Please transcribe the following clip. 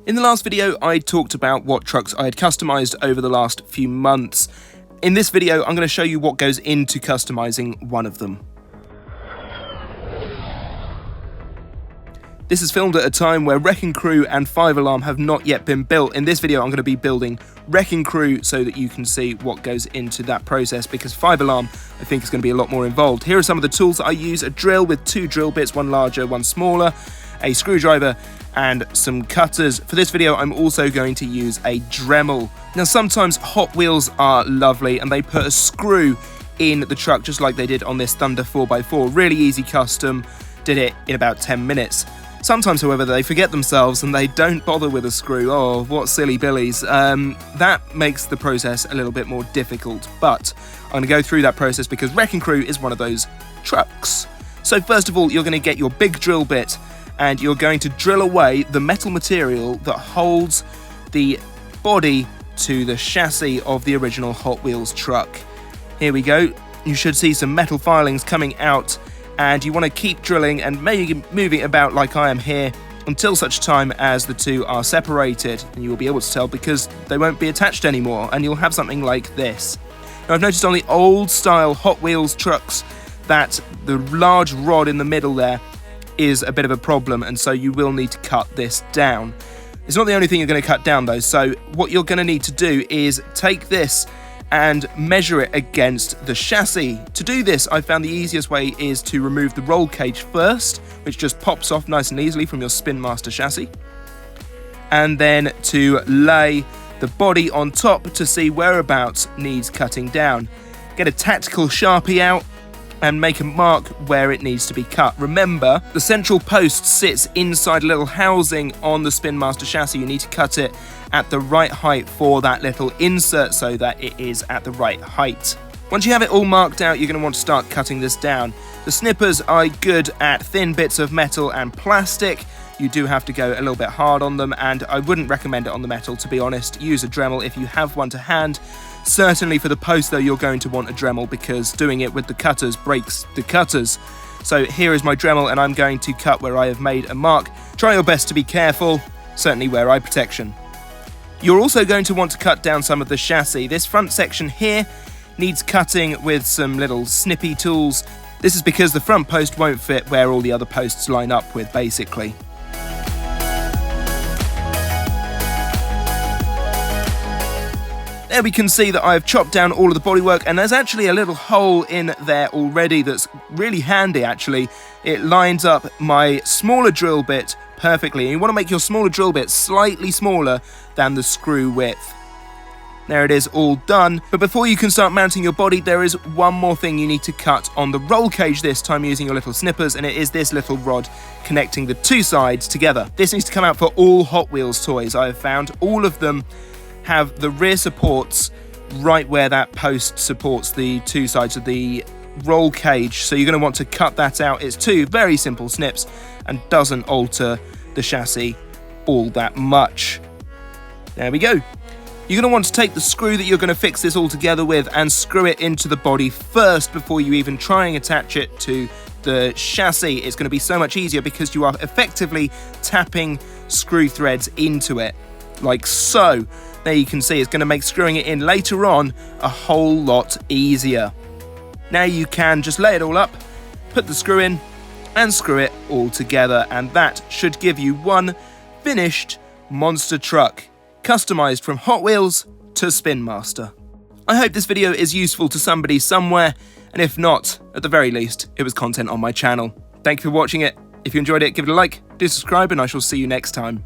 In the last video, I talked about what trucks I had customised over the last few months. In this video, I'm going to show you what goes into customising one of them. This is filmed at a time where Wrecking Crew and 5 Alarm have not yet been built. In this video, I'm going to be building Wrecking Crew so that you can see what goes into that process, because 5 Alarm, I think, is going to be a lot more involved. Here are some of the tools that I use: a drill with 2 drill bits, one larger, one smaller, a screwdriver, and some cutters. For this video, I'm also going to use a Dremel. Now, sometimes Hot Wheels are lovely and they put a screw in the truck just like they did on this Thunder 4x4. Really easy custom, did it in about 10 minutes. Sometimes, however, they forget themselves and they don't bother with a screw. Oh, what silly billies. That makes the process a little bit more difficult, but I'm going to go through that process because Wrecking Crew is one of those trucks. So first of all, you're going to get your big drill bit and you're going to drill away the metal material that holds the body to the chassis of the original Hot Wheels truck. Here we go. You should see some metal filings coming out, and you want to keep drilling and maybe moving it about like I am here until such time as the two are separated, and you will be able to tell because they won't be attached anymore, and you'll have something like this. Now, I've noticed on the old style Hot Wheels trucks that the large rod in the middle there is a bit of a problem, and so you will need to cut this down. It's not the only thing you're going to cut down though, so what you're going to need to do is take this and measure it against the chassis. To do this, I found the easiest way is to remove the roll cage first, which just pops off nice and easily from your Spinmaster chassis, and then to lay the body on top to see whereabouts needs cutting down. Get a tactical Sharpie out and make a mark where it needs to be cut. Remember, the central post sits inside a little housing on the Spinmaster chassis. You need to cut it at the right height for that little insert so that it is at the right height. Once you have it all marked out, you're going to want to start cutting this down. The snippers are good at thin bits of metal and plastic. You do have to go a little bit hard on them, and I wouldn't recommend it on the metal, to be honest. Use a Dremel if you have one to hand. Certainly for the post though, you're going to want a Dremel because doing it with the cutters breaks the cutters. So here is my Dremel and I'm going to cut where I have made a mark. Try your best to be careful, certainly wear eye protection. You're also going to want to cut down some of the chassis. This front section here needs cutting with some little snippy tools. This is because the front post won't fit where all the other posts line up with, basically. There we can see that I've chopped down all of the bodywork, and there's actually a little hole in there already that's really handy actually. It lines up my smaller drill bit perfectly, and you want to make your smaller drill bit slightly smaller than the screw width. There it is, all done. But before you can start mounting your body, there is one more thing you need to cut on the roll cage, this time using your little snippers, and it is this little rod connecting the two sides together. This needs to come out for all Hot Wheels toys. I have found all of them have the rear supports right where that post supports the two sides of the roll cage, so you're going to want to cut that out. It's 2 very simple snips and doesn't alter the chassis all that much. There we go. You're going to want to take the screw that you're going to fix this all together with and screw it into the body first before you even try and attach it to the chassis. It's going to be so much easier because you are effectively tapping screw threads into it, like so. There you can see it's going to make screwing it in later on a whole lot easier. Now you can just lay it all up, put the screw in, and screw it all together, and that should give you one finished monster truck, customised from Hot Wheels to Spinmaster. I hope this video is useful to somebody somewhere, and if not, at the very least, it was content on my channel. Thank you for watching it. If you enjoyed it, give it a like, do subscribe, and I shall see you next time.